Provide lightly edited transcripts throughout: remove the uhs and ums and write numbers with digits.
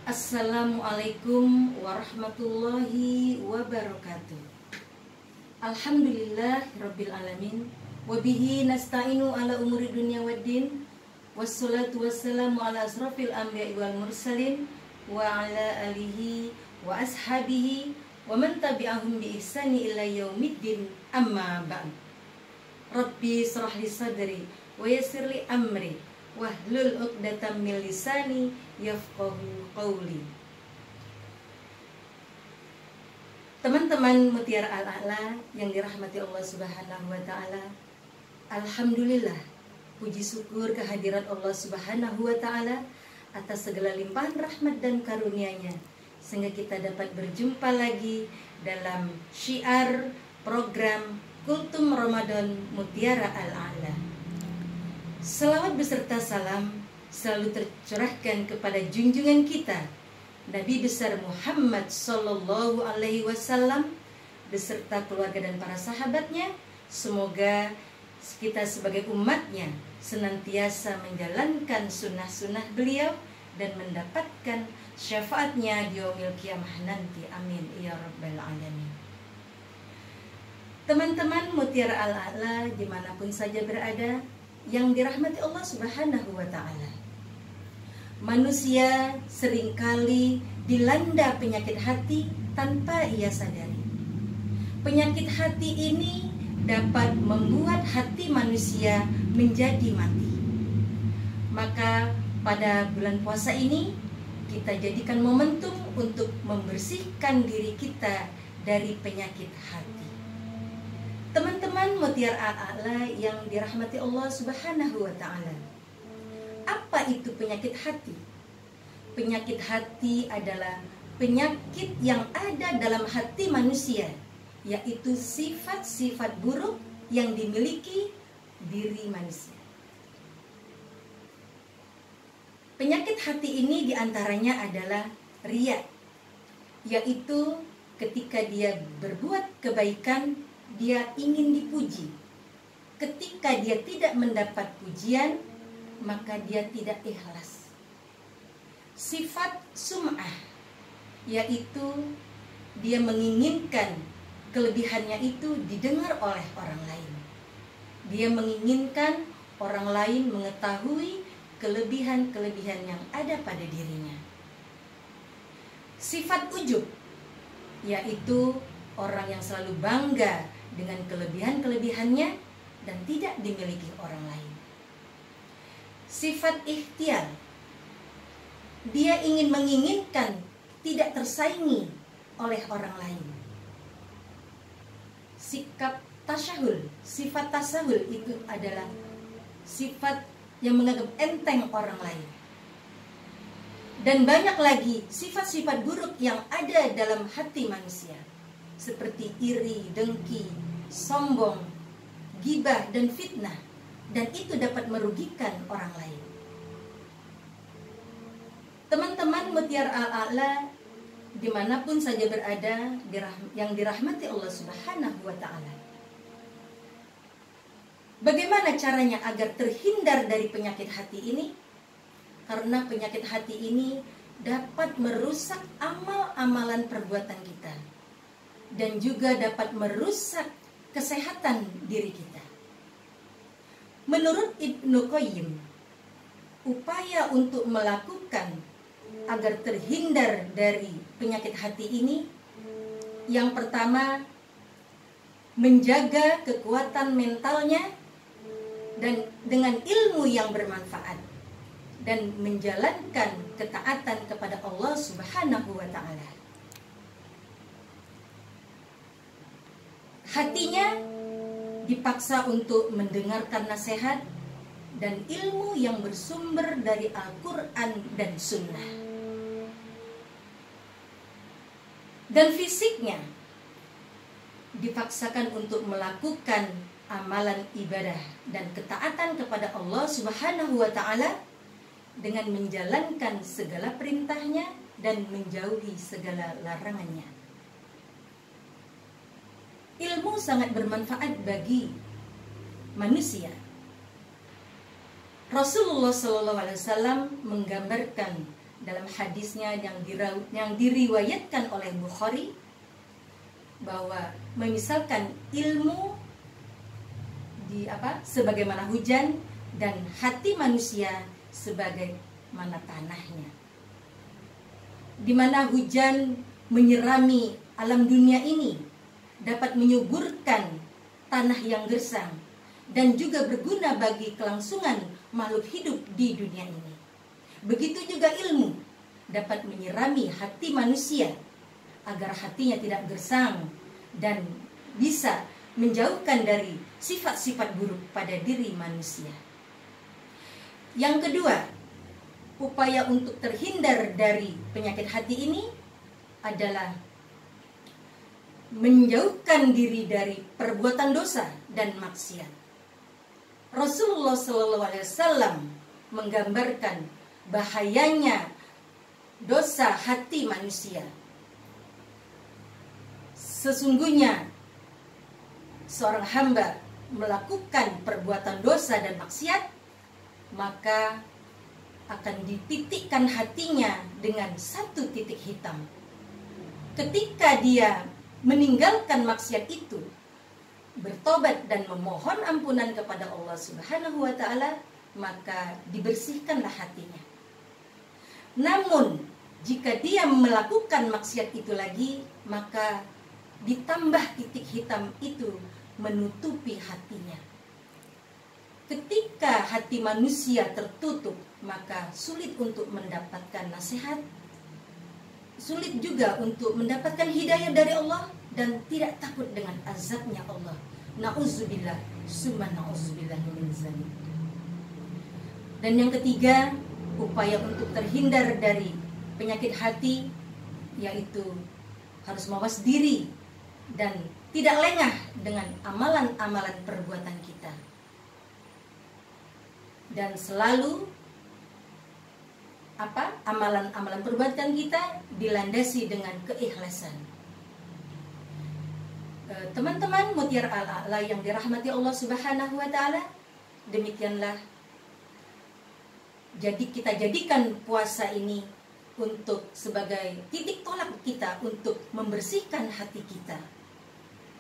Assalamualaikum warahmatullahi wabarakatuh. Alhamdulillah rabbil alamin. Wabihi nasta'inu ala umuri dunya waddin. Wassalatu wassalamu ala asrafil anbiya'i wal mursalin. Wa ala alihi wa ashabihi wa man tabi'ahum bi ihsani ila yaumiddin. Amma ba'd. Rabbi shrah li sadri wa yassir li amri wahlul 'uqdatam min lisani yafqahu qawli. Teman-teman Mutiara Al-A'la yang dirahmati Allah Subhanahu wa taala, alhamdulillah, puji syukur kehadirat Allah Subhanahu wa taala atas segala limpahan rahmat dan karunia-Nya sehingga kita dapat berjumpa lagi dalam syiar program Kultum Ramadan Mutiara Al-A'la. Selawat beserta salam selalu tercurahkan kepada junjungan kita Nabi besar Muhammad Sallallahu Alaihi Wasallam beserta keluarga dan para sahabatnya. Semoga kita sebagai umatnya senantiasa menjalankan sunnah-sunnah beliau dan mendapatkan syafaatnya di yaumil qiyamah nanti. Amin ya rabbal alamin. Teman-teman Mutiara Al-A'la dimanapun saja berada, yang dirahmati Allah Subhanahu wa ta'ala, manusia seringkali dilanda penyakit hati tanpa ia sadari. Penyakit hati ini dapat membuat hati manusia menjadi mati. Maka pada bulan puasa ini kita jadikan momentum untuk membersihkan diri kita dari penyakit hati. Teman-teman Mutiara Al-A'la yang dirahmati Allah Subhanahu wa ta'ala, apa itu penyakit hati? Penyakit hati adalah penyakit yang ada dalam hati manusia, yaitu sifat-sifat buruk yang dimiliki diri manusia. Penyakit hati ini diantaranya adalah riya, yaitu ketika dia berbuat kebaikan, dia ingin dipuji. Ketika dia tidak mendapat pujian, maka dia tidak ikhlas. Sifat sum'ah, yaitu dia menginginkan kelebihannya itu didengar oleh orang lain. Dia menginginkan orang lain mengetahui kelebihan-kelebihan yang ada pada dirinya. Sifat ujub, yaitu orang yang selalu bangga dengan kelebihan-kelebihannya dan tidak dimiliki orang lain. Sifat ikhtiar, dia ingin menginginkan tidak tersaingi oleh orang lain. Sikap tasyahul, sifat tasahul itu adalah sifat yang menganggap enteng orang lain. Dan banyak lagi sifat-sifat buruk yang ada dalam hati manusia, seperti iri, dengki, sombong, gibah, dan fitnah. Dan itu dapat merugikan orang lain. Teman-teman Mutiara Al-A'la dimanapun saja berada, yang dirahmati Allah Subhanahu wa ta'ala, bagaimana caranya agar terhindar dari penyakit hati ini? Karena penyakit hati ini dapat merusak amal-amalan perbuatan kita dan juga dapat merusak kesehatan diri kita. Menurut Ibnu Qayyim, upaya untuk melakukan agar terhindar dari penyakit hati ini, yang pertama, menjaga kekuatan mentalnya dan dengan ilmu yang bermanfaat dan menjalankan ketaatan kepada Allah Subhanahu wa ta'ala. Hatinya dipaksa untuk mendengarkan nasihat dan ilmu yang bersumber dari Al-Quran dan Sunnah. Dan fisiknya dipaksakan untuk melakukan amalan ibadah dan ketaatan kepada Allah Subhanahu wa ta'ala dengan menjalankan segala perintahnya dan menjauhi segala larangannya. Ilmu sangat bermanfaat bagi manusia. Rasulullah SAW menggambarkan dalam hadisnya yang diriwayatkan oleh Bukhari, bahwa memisalkan ilmu sebagaimana hujan dan hati manusia sebagaimana tanahnya. Di mana hujan menyirami alam dunia ini, dapat menyuburkan tanah yang gersang dan juga berguna bagi kelangsungan makhluk hidup di dunia ini. Begitu juga ilmu dapat menyirami hati manusia agar hatinya tidak gersang dan bisa menjauhkan dari sifat-sifat buruk pada diri manusia. Yang kedua, upaya untuk terhindar dari penyakit hati ini adalah menjauhkan diri dari perbuatan dosa dan maksiat. Rasulullah SAW menggambarkan bahayanya dosa hati manusia. Sesungguhnya seorang hamba melakukan perbuatan dosa dan maksiat, maka akan dititikkan hatinya dengan satu titik hitam. Ketika dia meninggalkan maksiat itu, bertobat dan memohon ampunan kepada Allah Subhanahu wa Ta'ala, maka dibersihkanlah hatinya. Namun jika dia melakukan maksiat itu lagi, maka ditambah titik hitam itu menutupi hatinya. Ketika hati manusia tertutup, maka sulit untuk mendapatkan nasihat, sulit juga untuk mendapatkan hidayah dari Allah, dan tidak takut dengan azabnya Allah. Na'udzubillah, summa na'udzubillah min dzalik. Dan yang ketiga, upaya untuk terhindar dari penyakit hati, yaitu harus mawas diri dan tidak lengah dengan amalan-amalan perbuatan kita. Dan selalu amalan-amalan perbuatan kita dilandasi dengan keikhlasan. Teman-teman Mutiara Al-A'la yang dirahmati Allah Subhanahu wa Ta'ala, demikianlah kita jadikan puasa ini untuk sebagai titik tolak kita untuk membersihkan hati kita,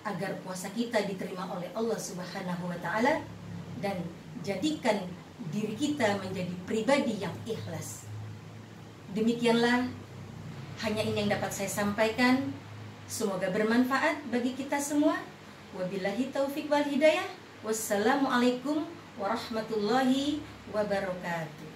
agar puasa kita diterima oleh Allah Subhanahu wa Ta'ala, dan jadikan diri kita menjadi pribadi yang ikhlas. Demikianlah hanya ini yang dapat saya sampaikan. Semoga bermanfaat bagi kita semua. Wabillahi taufiq wal hidayah. Wassalamualaikum warahmatullahi wabarakatuh.